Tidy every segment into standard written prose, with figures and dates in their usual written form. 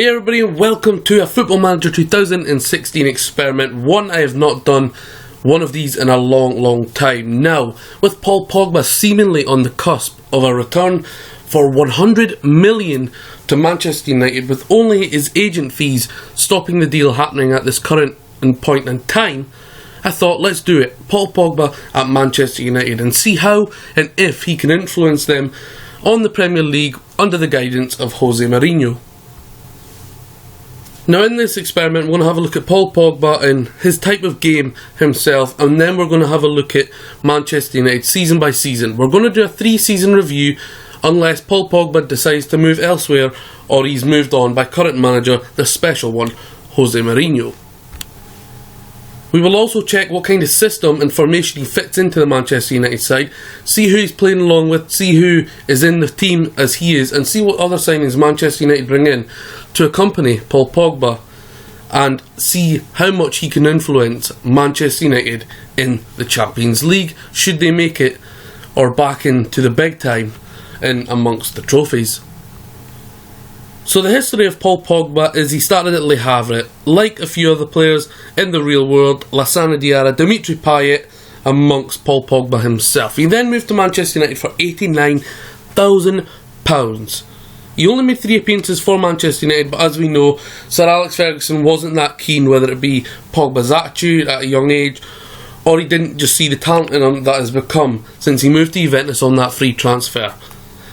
Hey everybody, and welcome to a Football Manager 2016 experiment. One I have not done one of these in a long time. Now, with Paul Pogba seemingly on the cusp of a return for 100 million to Manchester United, with only his agent fees stopping the deal happening at this current point in time, I thought, let's do it. Paul Pogba at Manchester United and see how and if he can influence them on the Premier League under the guidance of Jose Mourinho. Now, in this experiment, we're going to have a look at Paul Pogba and his type of game himself, and then we're going to have a look at Manchester United season by season. We're going to do a 3-season review unless Paul Pogba decides to move elsewhere or he's moved on by current manager, the special one, Jose Mourinho. We will also check what kind of system and formation he fits into the Manchester United side, see who he's playing along with, see who is in the team as he is, and see what other signings Manchester United bring in to accompany Paul Pogba, and see how much he can influence Manchester United in the Champions League, should they make it, or back into the big time in amongst the trophies. So the history of Paul Pogba is he started at Le Havre, like a few other players in the real world, Lassana Diarra, Dimitri Payet, amongst Paul Pogba himself. He then moved to Manchester United for £89,000. He only made 3 appearances for Manchester United, but as we know, Sir Alex Ferguson wasn't that keen, whether it be Pogba's attitude at a young age, or he didn't just see the talent in him that has become since he moved to Juventus on that free transfer.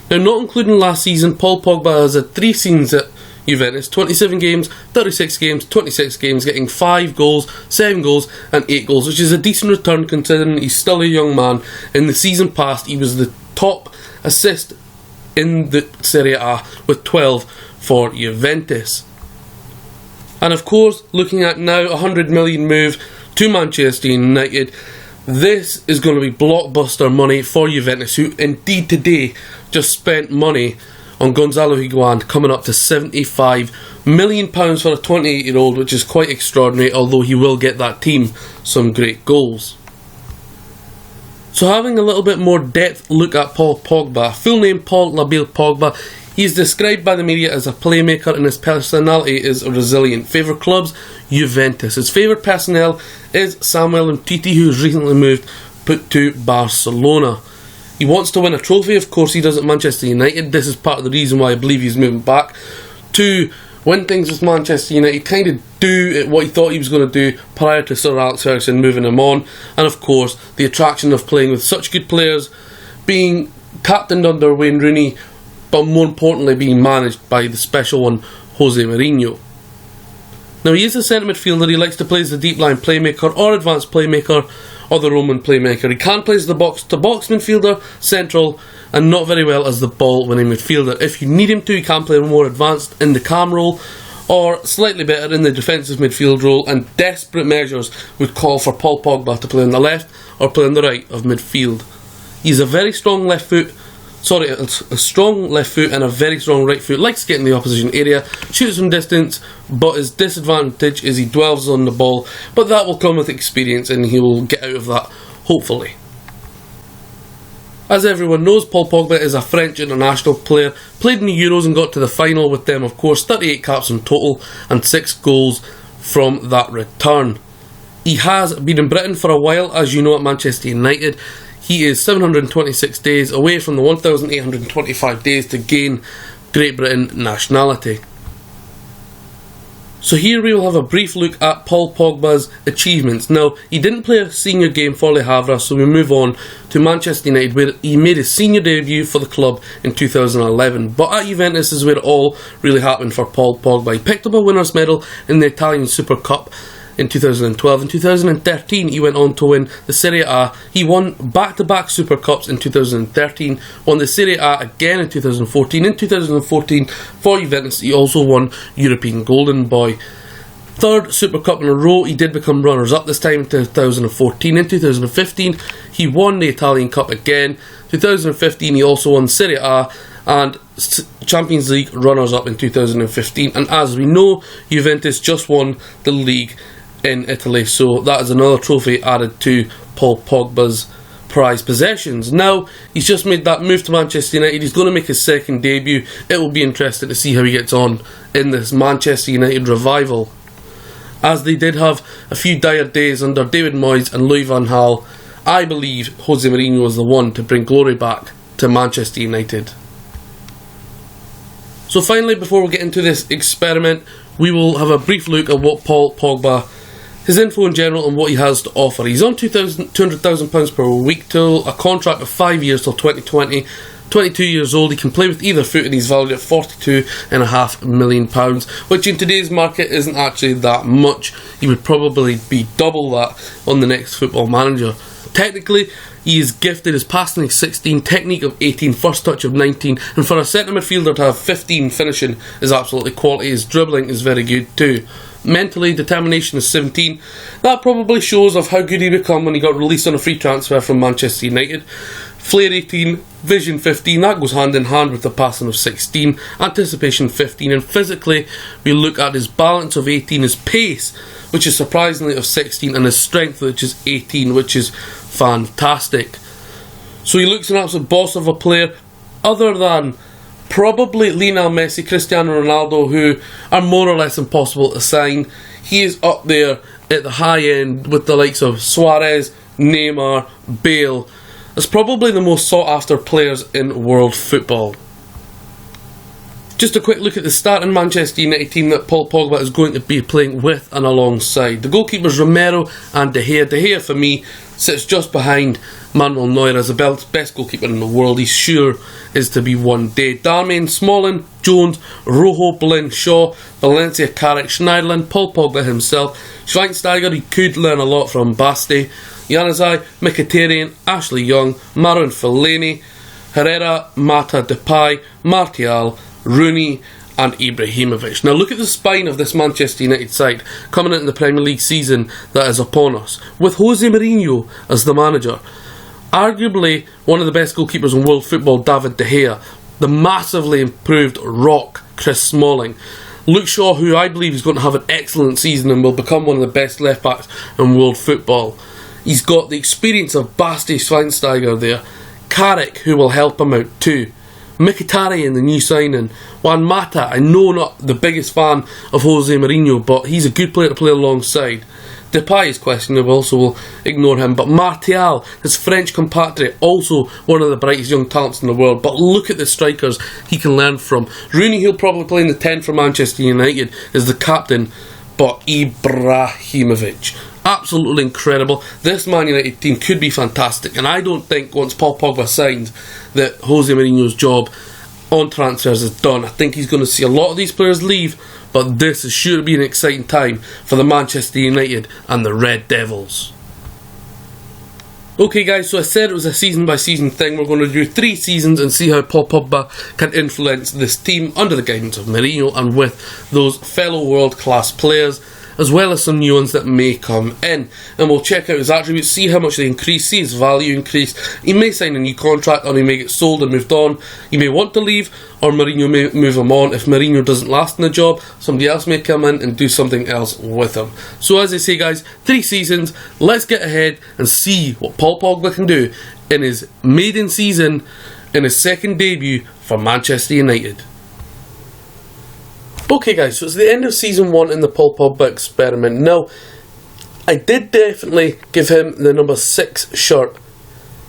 Now, not including last season, Paul Pogba has had 3 seasons at Juventus, 27 games, 36 games, 26 games, getting 5 goals, 7 goals and 8 goals, which is a decent return considering he's still a young man. In the season past, he was the top assist in the Serie A with 12 for Juventus. And of course, looking at now a 100 million move to Manchester United, this is going to be blockbuster money for Juventus, who indeed today just spent money on Gonzalo Higuain, coming up to £75 million for a 28-year-old, which is quite extraordinary, although he will get that team some great goals. So having a little bit more depth look at Paul Pogba, full name Paul Labile Pogba. He is described by the media as a playmaker, and his personality is resilient. Favourite clubs? Juventus. His favourite personnel is Samuel Umtiti, who has recently put to Barcelona. He wants to win a trophy, of course he does at Manchester United. This is part of the reason why I believe he's moving back to win things with Manchester United, kind of do what he thought he was going to do prior to Sir Alex Ferguson moving him on. And of course, the attraction of playing with such good players, being captained under Wayne Rooney, but more importantly being managed by the special one, Jose Mourinho. Now, he is a centre midfielder. He likes to play as the deep line playmaker or advanced playmaker or the Roman playmaker. He can play as the box-to-box midfielder, central, and not very well as the ball-winning midfielder. If you need him to, he can play more advanced in the cam role or slightly better in the defensive midfield role, and desperate measures would call for Paul Pogba to play on the left or play on the right of midfield. He's a very strong a strong left foot and a very strong right foot, likes to get in the opposition area, shoots from distance, but his disadvantage is he dwells on the ball, but that will come with experience and he will get out of that, hopefully. As everyone knows, Paul Pogba is a French international player, played in the Euros and got to the final with them, of course, 38 caps in total and 6 goals from that return. He has been in Britain for a while, as you know, at Manchester United. He is 726 days away from the 1,825 days to gain Great Britain nationality. So here we will have a brief look at Paul Pogba's achievements. Now, he didn't play a senior game for Le Havre, so we move on to Manchester United, where he made his senior debut for the club in 2011. But at Juventus is where it all really happened for Paul Pogba. He picked up a winner's medal in the Italian Super Cup in 2012. In 2013 he went on to win the Serie A. He won back-to-back Super Cups in 2013, won the Serie A again in 2014. In 2014 for Juventus he also won European Golden Boy. 3rd Super Cup in a row. He did become runners-up this time in 2014. In 2015 he won the Italian Cup again. 2015 he also won Serie A and Champions League runners-up in 2015. And as we know, Juventus just won the league in Italy, so that is another trophy added to Paul Pogba's prized possessions. Now he's just made that move to Manchester United. He's going to make his second debut. It will be interesting to see how he gets on in this Manchester United revival, as they did have a few dire days under David Moyes and Louis van Gaal. I believe Jose Mourinho was the one to bring glory back to Manchester United. So finally, before we get into this experiment, we will have a brief look at what Paul Pogba, his info in general, and what he has to offer. He's on £200,000 per week till a contract of 5 years till 2020. 22 years old, he can play with either foot, and he's valued at £42.5 million, which in today's market isn't actually that much. He would probably be double that on the next Football Manager. Technically, he is gifted his passing is 16, technique of 18, first touch of 19, and for a centre midfielder to have 15 finishing is absolutely quality. His dribbling is very good too. Mentally, determination is 17. That probably shows of how good he become when he got released on a free transfer from Manchester United. Flair 18, vision 15, that goes hand in hand with the passing of 16, anticipation 15, and physically we look at his balance of 18, his pace, which is surprisingly of 16, and his strength, which is 18, which is fantastic. So he looks an absolute boss of a player, other than probably Lionel Messi, Cristiano Ronaldo, who are more or less impossible to sign. He is up there at the high end with the likes of Suarez, Neymar, Bale, as probably the most sought after players in world football. Just a quick look at the starting Manchester United team that Paul Pogba is going to be playing with and alongside. The goalkeepers Romero and De Gea. De Gea, for me, sits just behind Manuel Neuer as the best goalkeeper in the world. He's sure is to be one day. Darmian, Smalling, Jones, Rojo, Blin, Shaw, Valencia, Carrick, Schneiderlin, Paul Pogba himself, Schweinsteiger, he could learn a lot from Basti, Januzaj, Mkhitaryan, Ashley Young, Marouane Fellaini, Herrera, Mata, Depay, Martial, Rooney and Ibrahimovic. Now look at the spine of this Manchester United side coming into the Premier League season that is upon us, with Jose Mourinho as the manager. Arguably one of the best goalkeepers in world football, David De Gea, the massively improved rock, Chris Smalling, Luke Shaw, who I believe is going to have an excellent season and will become one of the best left backs in world football. He's got the experience of Basti Schweinsteiger there, Carrick, who will help him out too, Mkhitaryan, the new signing, Juan Mata. I know not the biggest fan of Jose Mourinho, but he's a good player to play alongside. Depay is questionable, so we'll ignore him. But Martial, his French compatriot, also one of the brightest young talents in the world. But look at the strikers he can learn from. Rooney, he'll probably play in the 10 for Manchester United, is the captain. But Ibrahimovic, absolutely incredible. This Man United team could be fantastic, and I don't think once Paul Pogba signs that Jose Mourinho's job on transfers is done. I think he's going to see a lot of these players leave, but this is sure to be an exciting time for the Manchester United and the Red Devils. Okay guys, so I said it was a season by season thing. We're going to do 3 seasons and see how Paul Pogba can influence this team under the guidance of Mourinho and with those fellow world class players, as well as some new ones that may come in. And we'll check out his attributes, see how much they increase, see his value increase. He may sign a new contract, or he may get sold and moved on. He may want to leave, or Mourinho may move him on. If Mourinho doesn't last in the job, somebody else may come in and do something else with him. So as I say guys, 3 seasons, let's get ahead and see what Paul Pogba can do in his maiden season, in his second debut for Manchester United. Okay guys, so it's the end of season 1 in the Paul Pogba experiment. Now, I did definitely give him the number 6 shirt,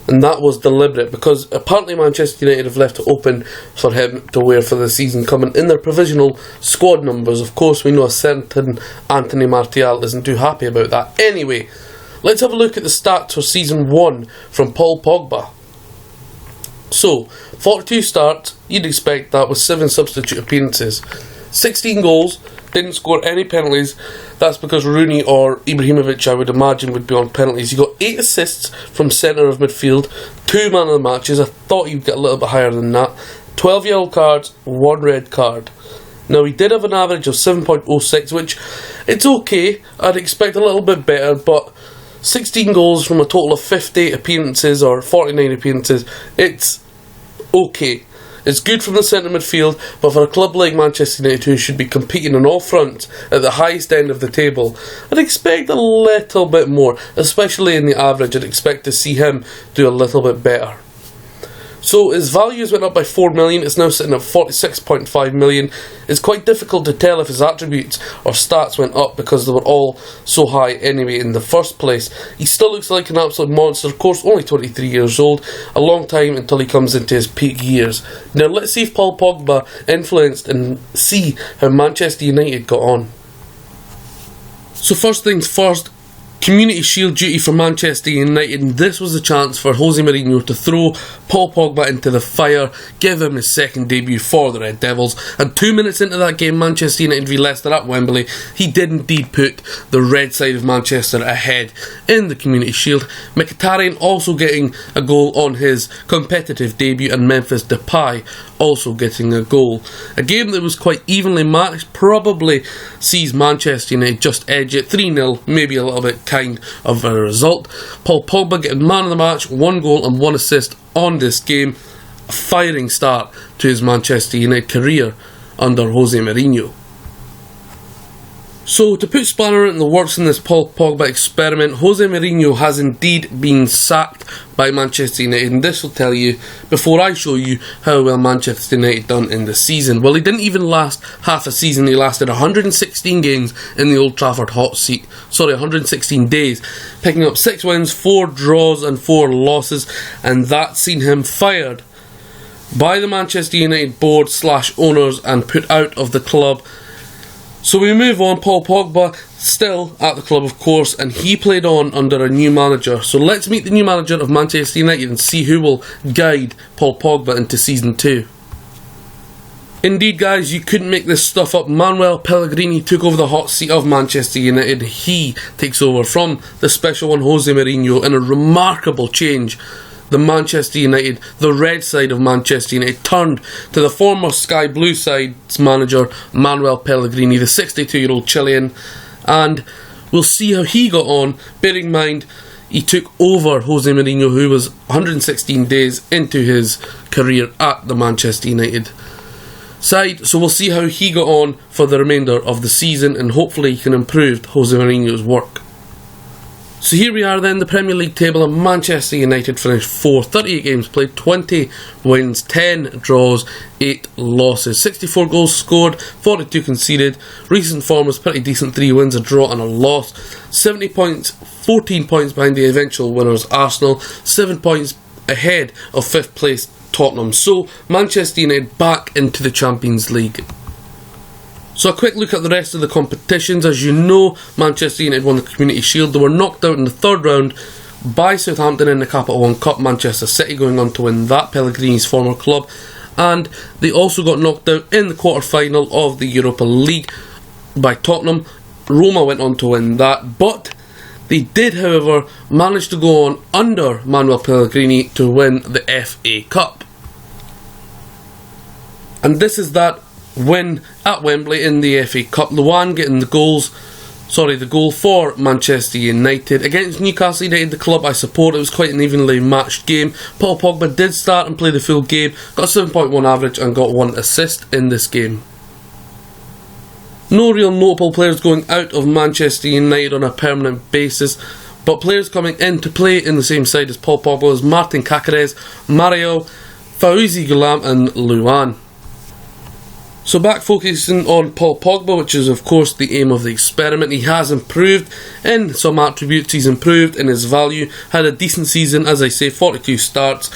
and that was deliberate because apparently Manchester United have left it open for him to wear for the season coming in their provisional squad numbers. Of course, we know a certain Anthony Martial isn't too happy about that. Anyway, let's have a look at the stats for season 1 from Paul Pogba. So, 42 starts, you'd expect that with 7 substitute appearances. 16 goals, didn't score any penalties. That's because Rooney or Ibrahimovic, I would imagine, would be on penalties. He got 8 assists from centre of midfield, 2 man of the matches. I thought he'd get a little bit higher than that. 12 yellow cards, 1 red card. Now he did have an average of 7.06, which it's okay. I'd expect a little bit better, but 16 goals from a total of 50 appearances or 49 appearances, it's okay. It's good from the centre midfield, but for a club like Manchester United, who should be competing on all fronts at the highest end of the table, I'd expect a little bit more, especially in the average. I'd expect to see him do a little bit better. So his values went up by 4 million, it's now sitting at 46.5 million. It's quite difficult to tell if his attributes or stats went up because they were all so high anyway in the first place. He still looks like an absolute monster, of course, only 23 years old, a long time until he comes into his peak years. Now let's see if Paul Pogba influenced and see how Manchester United got on. So first things first, Community Shield duty for Manchester United, and this was a chance for Jose Mourinho to throw Paul Pogba into the fire, give him his second debut for the Red Devils, and 2 minutes into that game, Manchester United v Leicester at Wembley, he did indeed put the red side of Manchester ahead in the Community Shield. Mkhitaryan also getting a goal on his competitive debut, and Memphis Depay also getting a goal. A game that was quite evenly matched, probably sees Manchester United just edge it 3-0, maybe a little bit kind of a result. Paul Pogba getting man of the match, 1 goal and 1 assist on this game. A firing start to his Manchester United career under Jose Mourinho. So, to put spanner in the works in this Paul Pogba experiment, Jose Mourinho has indeed been sacked by Manchester United, and this will tell you, before I show you how well Manchester United done in the season. Well, he didn't even last half a season, he lasted 116 games in the Old Trafford hot seat. 116 days, picking up 6 wins, 4 draws and 4 losses, and that's seen him fired by the Manchester United board / owners and put out of the club. So we move on. Paul Pogba still at the club, of course, and he played on under a new manager. So let's meet the new manager of Manchester United and see who will guide Paul Pogba into season 2. Indeed, guys, you couldn't make this stuff up. Manuel Pellegrini took over the hot seat of Manchester United. He takes over from the special one, Jose Mourinho, in a remarkable change. The Manchester United, the red side of Manchester United, turned to the former Sky Blue side's manager, Manuel Pellegrini, the 62-year-old Chilean, and we'll see how he got on, bearing in mind he took over Jose Mourinho, who was 116 days into his career at the Manchester United side. So we'll see how he got on for the remainder of the season, and hopefully he can improve Jose Mourinho's work. So here we are then, the Premier League table, and Manchester United finished 4th, 38 games played, 20 wins, 10 draws, 8 losses, 64 goals scored, 42 conceded. Recent form was pretty decent, 3 wins, a draw and a loss. 70 points, 14 points behind the eventual winners Arsenal, 7 points ahead of 5th place Tottenham. So Manchester United back into the Champions League. So a quick look at the rest of the competitions. As you know, Manchester United won the Community Shield. They were knocked out in the 3rd round by Southampton in the Capital One Cup. Manchester City going on to win that, Pellegrini's former club. And they also got knocked out in the quarter-final of the Europa League by Tottenham. Roma went on to win that, but they did, however, manage to go on under Manuel Pellegrini to win the FA Cup. And this is that win at Wembley in the FA Cup. Luan getting the goal for Manchester United against Newcastle United, the club I support. It was quite an evenly matched game. Paul Pogba did start and play the full game, got a 7.1 average and got 1 assist in this game. No real notable players going out of Manchester United on a permanent basis, but players coming in to play in the same side as Paul Pogba was Martin Caceres, Mario, Fauzi Ghulam and Luan. So back focusing on Paul Pogba, which is of course the aim of the experiment. He has improved in some attributes, he's improved in his value, had a decent season, as I say, 42 starts,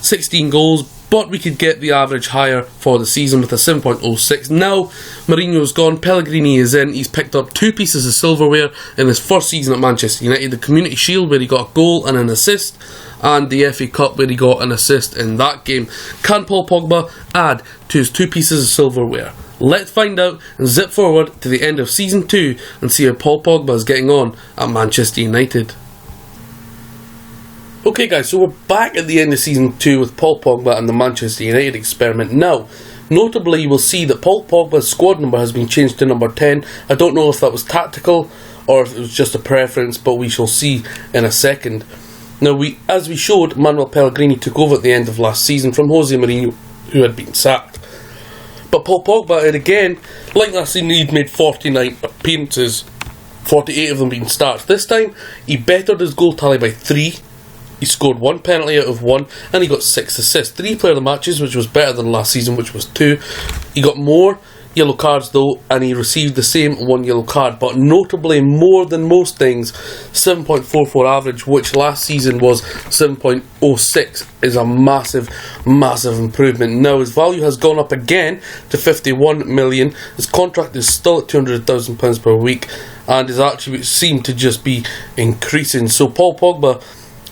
16 goals, but we could get the average higher for the season with a 7.06. Now Mourinho's gone, Pellegrini is in, he's picked up 2 pieces of silverware in his first season at Manchester United, the Community Shield where he got a goal and an assist, and the FA Cup where he got an assist in that game. Can Paul Pogba add to his 2 pieces of silverware? Let's find out and zip forward to the end of Season 2 and see how Paul Pogba is getting on at Manchester United. Okay guys, so we're back at the end of Season 2 with Paul Pogba and the Manchester United experiment. Now, notably you will see that Paul Pogba's squad number has been changed to number 10. I don't know if that was tactical or if it was just a preference, but we shall see in a second. Now, as we showed, Manuel Pellegrini took over at the end of last season from Jose Mourinho, who had been sacked. But Paul Pogba had again, like last season, he'd made 49 appearances, 48 of them being starts. This time, he bettered his goal tally by 3. He scored 1 penalty out of 1, and he got 6 assists. 3 player of the matches, which was better than last season, which was 2. He got more yellow cards though, and he received the same 1 yellow card, but notably more than most things, 7.44 average, which last season was 7.06, is a massive improvement. Now his value has gone up again to 51 million. His contract is still at £200,000 per week, and his attributes seem to just be increasing. So Paul Pogba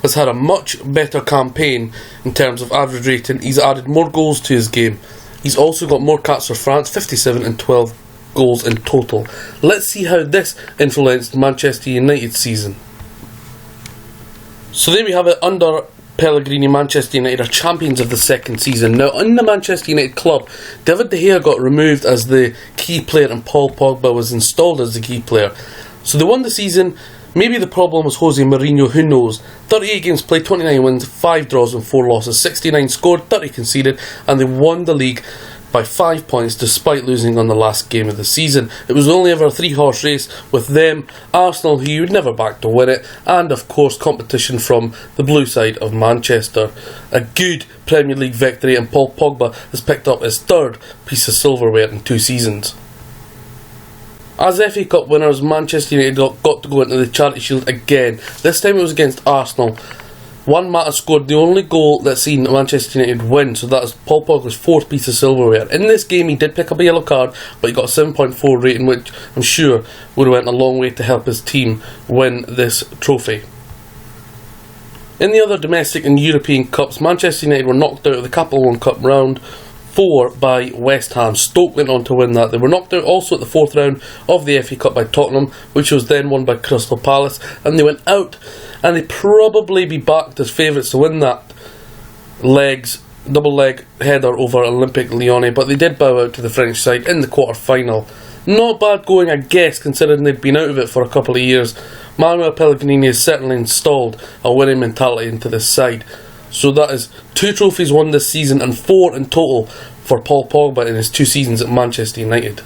has had a much better campaign in terms of average rating. He's added more goals to his game. He's also got more caps for France, 57 and 12 goals in total. Let's see how this influenced Manchester United's season. So there we have it. Under Pellegrini, Manchester United are champions of the second season. Now, in the Manchester United club, David De Gea got removed as the key player and Paul Pogba was installed as the key player. So they won the season. Maybe the problem was Jose Mourinho, who knows. 38 games played, 29 wins, 5 draws and 4 losses, 69 scored, 30 conceded, and they won the league by 5 points despite losing on the last game of the season. It was only ever a 3-horse race with them, Arsenal, who you would never back to win it, and of course competition from the blue side of Manchester. A good Premier League victory, and Paul Pogba has picked up his 3rd piece of silverware in 2 seasons. As FA Cup winners, Manchester United got to go into the Charity Shield again. This time it was against Arsenal. Juan Mata scored the only goal that's seen Manchester United win, so that is Paul Pogba's 4th piece of silverware. In this game he did pick up a yellow card, but he got a 7.4 rating, which I'm sure would have went a long way to help his team win this trophy. In the other domestic and European Cups, Manchester United were knocked out of the Capital One Cup round 4 by West Ham. Stoke went on to win that. They were knocked out also at the 4th round of the FA Cup by Tottenham, which was then won by Crystal Palace, and they went out, and they probably be backed as favourites to win that double leg header over Olympique Lyon, but they did bow out to the French side in the quarter-final. Not bad going, I guess, considering they'd been out of it for a couple of years. Manuel Pellegrini has certainly installed a winning mentality into this side. So that is 2 trophies won this season and 4 in total for Paul Pogba in his 2 seasons at Manchester United.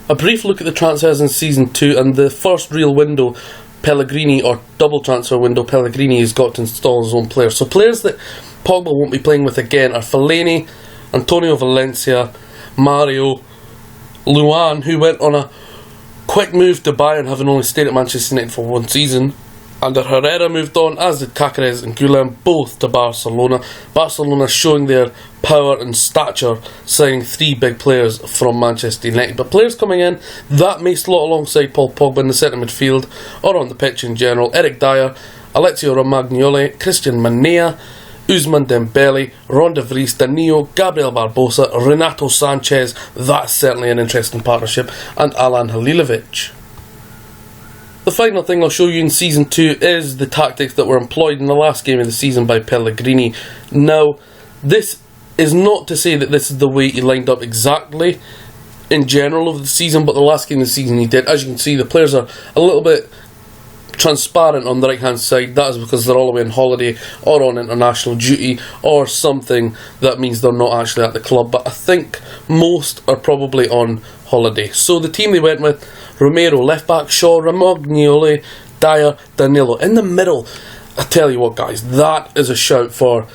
A brief look at the transfers in Season 2, and the first real window Pellegrini, or double transfer window Pellegrini, has got to install his own players. So players that Pogba won't be playing with again are Fellaini, Antonio Valencia, Mario, Luan, who went on a quick move to Bayern, having only stayed at Manchester United for 1 season. And Herrera moved on, as did Caceres and Guillem, both to Barcelona. Barcelona showing their power and stature, signing 3 big players from Manchester United. But players coming in that may slot alongside Paul Pogba in the centre midfield or on the pitch in general: Eric Dyer, Alessio Romagnoli, Christian Manea, Ousmane Dembele, Ron de Vries, Danilo, Gabriel Barbosa, Renato Sanchez. That's certainly an interesting partnership, and Alan Halilovic. The final thing I'll show you in Season 2 is the tactics that were employed in the last game of the season by Pellegrini. Now, this is not to say that this is the way he lined up exactly in general of the season, but the last game of the season he did. As you can see, the players are a little bit transparent on the right hand side. That is because they're all away on holiday or on international duty or something that means they're not actually at the club, but I think most are probably on holiday. So the team they went with: Romero left back, Shaw, Romagnoli, Dyer, Danilo. In the middle, I tell you what guys, that is a shout for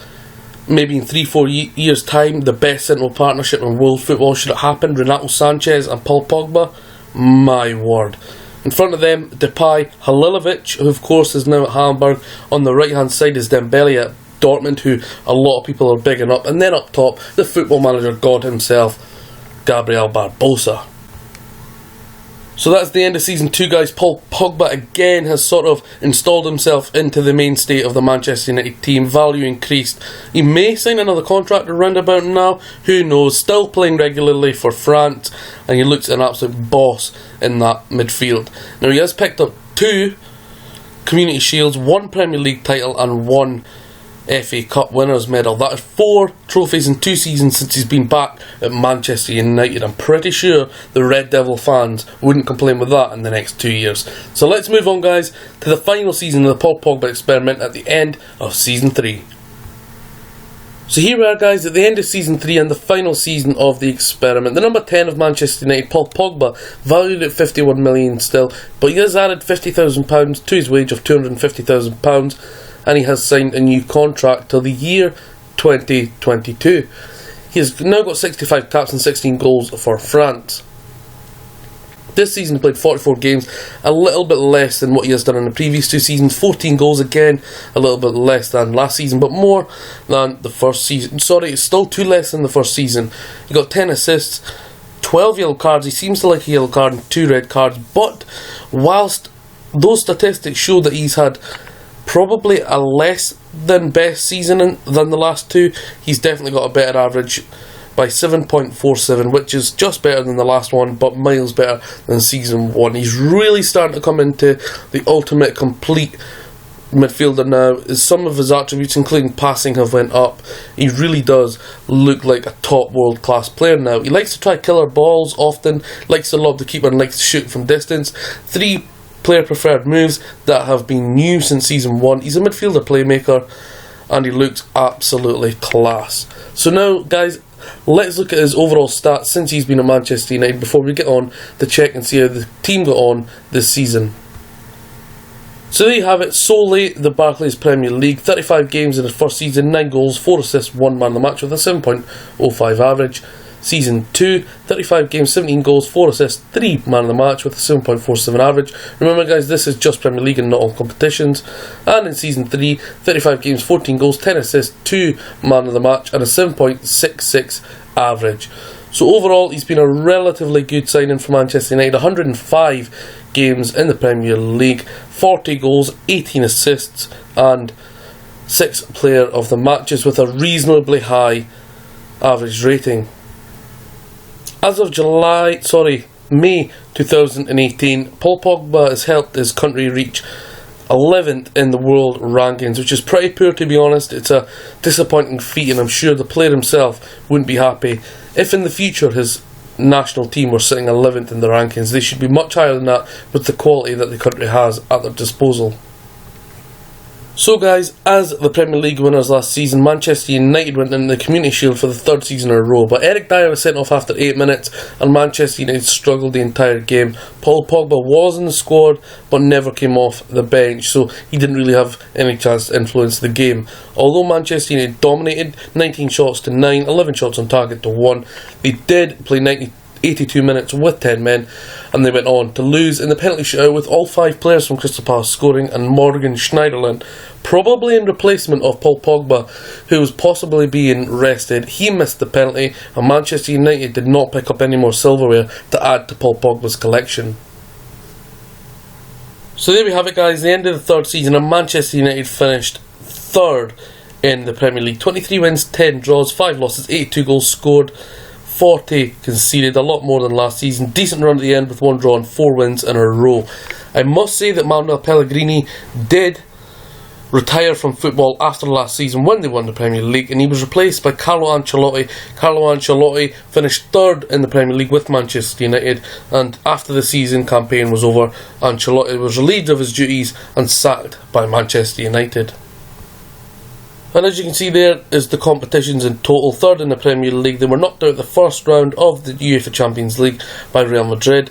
maybe in 3-4 years time the best central partnership in world football should it happen. Renato Sanchez and Paul Pogba, my word. In front of them, Depay, Halilovic, who of course is now at Hamburg. On the right hand side is Dembele at Dortmund, who a lot of people are bigging up. And then up top, the football manager god himself, Gabriel Barbosa. So that's the end of Season 2 guys. Paul Pogba again has sort of installed himself into the mainstay of the Manchester United team. Value increased. He may sign another contract around about now, who knows. Still playing regularly for France, and he looks an absolute boss in that midfield. Now he has picked up 2 Community Shields, 1 Premier League title and 1 FA Cup winners medal. That is 4 trophies in 2 seasons since he's been back at Manchester United. I'm pretty sure the Red Devil fans wouldn't complain with that in the next 2 years. So let's move on guys to the final season of the Paul Pogba experiment at the end of Season 3. So here we are, guys, at the end of Season 3 and the final season of the experiment. The number 10 of Manchester United, Paul Pogba, valued at 51 million still, but he has added £50,000 to his wage of £250,000, and he has signed a new contract till the year 2022. He has now got 65 caps and 16 goals for France. This season he played 44 games, a little bit less than what he has done in the previous 2 seasons. 14 goals again, a little bit less than last season, but more than the first season. Sorry, it's still 2 less than the first season. He got 10 assists, 12 yellow cards. He seems to like a yellow card and 2 red cards, but whilst those statistics show that he's had probably a less than best season than the last 2, he's definitely got a better average by 7.47, which is just better than the last one, but miles better than Season 1. He's really starting to come into the ultimate complete midfielder now. Some of his attributes, including passing, have went up. He really does look like a top world class player now. He likes to try killer balls often, likes to lob the keeper and likes to shoot from distance. 3 player preferred moves that have been new since Season 1. He's a midfielder playmaker and he looks absolutely class. So now, guys, let's look at his overall stats since he's been at Manchester United before we get on to check and see how the team got on this season. So there you have it, solely the Barclays Premier League. 35 games in his first season, 9 goals, 4 assists, 1 man of the match with a 7.05 average. Season 2, 35 games, 17 goals, 4 assists, 3 man of the match with a 7.47 average. Remember, guys, this is just Premier League and not all competitions. And in Season 3, 35 games, 14 goals, 10 assists, 2 man of the match and a 7.66 average. So overall, he's been a relatively good signing for Manchester United. 105 games in the Premier League, 40 goals, 18 assists and 6 player of the matches with a reasonably high average rating. As of May 2018, Paul Pogba has helped his country reach 11th in the world rankings, which is pretty poor, to be honest. It's a disappointing feat, and I'm sure the player himself wouldn't be happy if in the future his national team were sitting 11th in the rankings. They should be much higher than that with the quality that the country has at their disposal. So, guys, as the Premier League winners last season, Manchester United went in the Community Shield for the 3rd season in a row, but Eric Dyer was sent off after 8 minutes and Manchester United struggled the entire game. Paul Pogba was in the squad but never came off the bench, so he didn't really have any chance to influence the game. Although Manchester United dominated, 19 shots to 9, 11 shots on target to 1, they did play 82 minutes with 10 men, and they went on to lose in the penalty shootout with all 5 players from Crystal Palace scoring and Morgan Schneiderlin, probably in replacement of Paul Pogba, who was possibly being rested. He missed the penalty and Manchester United did not pick up any more silverware to add to Paul Pogba's collection. So there we have it, guys, the end of the 3rd season, and Manchester United finished 3rd in the Premier League. 23 wins, 10 draws, 5 losses, 82 goals scored, 40 conceded, a lot more than last season. Decent run at the end with 1 draw and 4 wins in a row. I must say that Manuel Pellegrini did retire from football after last season when they won the Premier League, and he was replaced by Carlo Ancelotti. Carlo Ancelotti finished 3rd in the Premier League with Manchester United, and after the season campaign was over, Ancelotti was relieved of his duties and sacked by Manchester United. And as you can see, there is the competitions in total. 3rd in the Premier League. They were knocked out the first round of the UEFA Champions League by Real Madrid.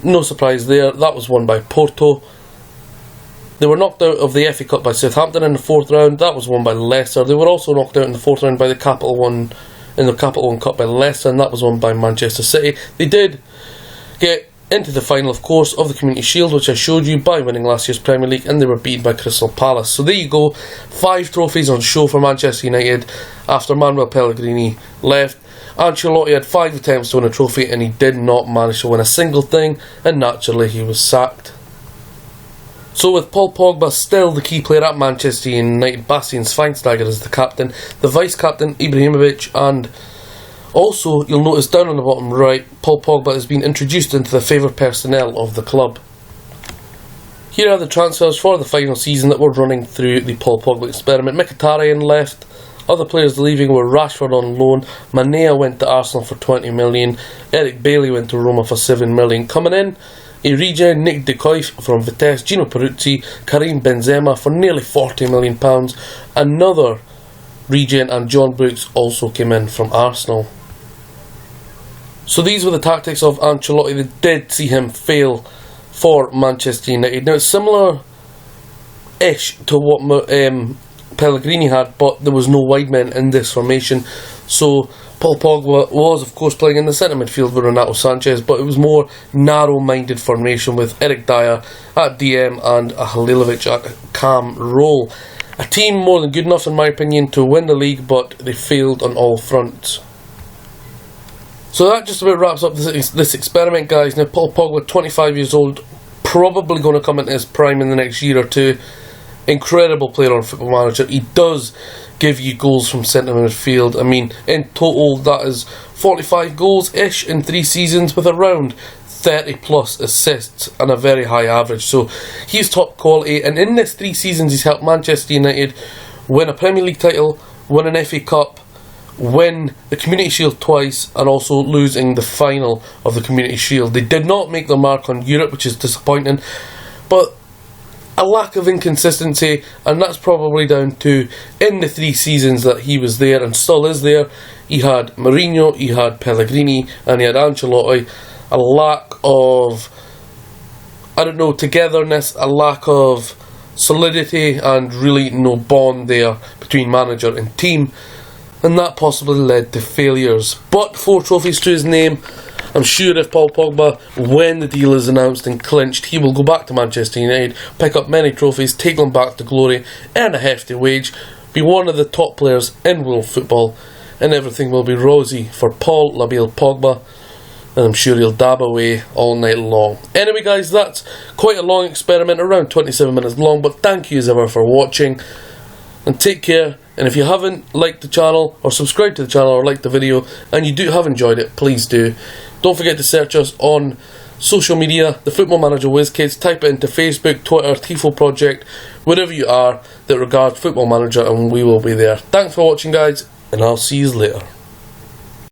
No surprise there, that was won by Porto. They were knocked out of the FA Cup by Southampton in the 4th round. That was won by Leicester. They were also knocked out in the 4th round by the Capital One Cup by Leicester, and that was won by Manchester City. They did get into the final, of course, of the Community Shield, which I showed you, by winning last year's Premier League, and they were beaten by Crystal Palace. So there you go, 5 trophies on show for Manchester United after Manuel Pellegrini left. Ancelotti had 5 attempts to win a trophy and he did not manage to win a single thing, and naturally he was sacked. So with Paul Pogba still the key player at Manchester United, Bastian Schweinsteiger is the captain, the vice-captain Ibrahimovic, and also you'll notice down on the bottom right, Paul Pogba has been introduced into the favoured personnel of the club. Here are the transfers for the final season that we're running through the Paul Pogba experiment. Mkhitaryan left. Other players leaving were Rashford on loan, Manea went to Arsenal for 20 million, Eric Bailly went to Roma for 7 million. Coming in, Origi, Nick de Cruyff from Vitesse, Gino Peruzzi, Karim Benzema for nearly £40 million. Another Regent and John Brooks also came in from Arsenal. So these were the tactics of Ancelotti that did see him fail for Manchester United. Now it's similar-ish to what Pellegrini had, but there was no wide men in this formation. So Paul Pogba was of course playing in the centre midfield with Renato Sanchez, but it was more narrow-minded formation with Eric Dyer at DM and a Halilovic at cam role. A team more than good enough in my opinion to win the league, but they failed on all fronts. So that just about wraps up this experiment, guys. Now Paul Pogba, 25 years old, probably going to come into his prime in the next year or two. Incredible player on Football Manager. He does give you goals from centre midfield. I mean, in total that is 45 goals-ish in 3 seasons with around 30 plus assists and a very high average. So he's top quality, and in this 3 seasons he's helped Manchester United win a Premier League title, win an FA Cup, win the Community Shield twice, and also losing the final of the Community Shield. They did not make their mark on Europe, which is disappointing, but a lack of inconsistency, and that's probably down to, in the 3 seasons that he was there and still is there, he had Mourinho, he had Pellegrini, and he had Ancelotti. A lack of, togetherness, a lack of solidity, and really no bond there between manager and team, and that possibly led to failures. But 4 trophies to his name. I'm sure if Paul Pogba, when the deal is announced and clinched, he will go back to Manchester United, pick up many trophies, take them back to glory, earn a hefty wage, be one of the top players in world football, and everything will be rosy for Paul Labile Pogba, and I'm sure he'll dab away all night long. Anyway guys, that's quite a long experiment, around 27 minutes long, but thank you as ever for watching, and take care. And if you haven't liked the channel or subscribed to the channel or liked the video and you have enjoyed it, please do. Don't forget to search us on social media, the Football Manager WizKids. Type it into Facebook, Twitter, Tifo Project, wherever you are that regards Football Manager, and we will be there. Thanks for watching guys, and I'll see you later.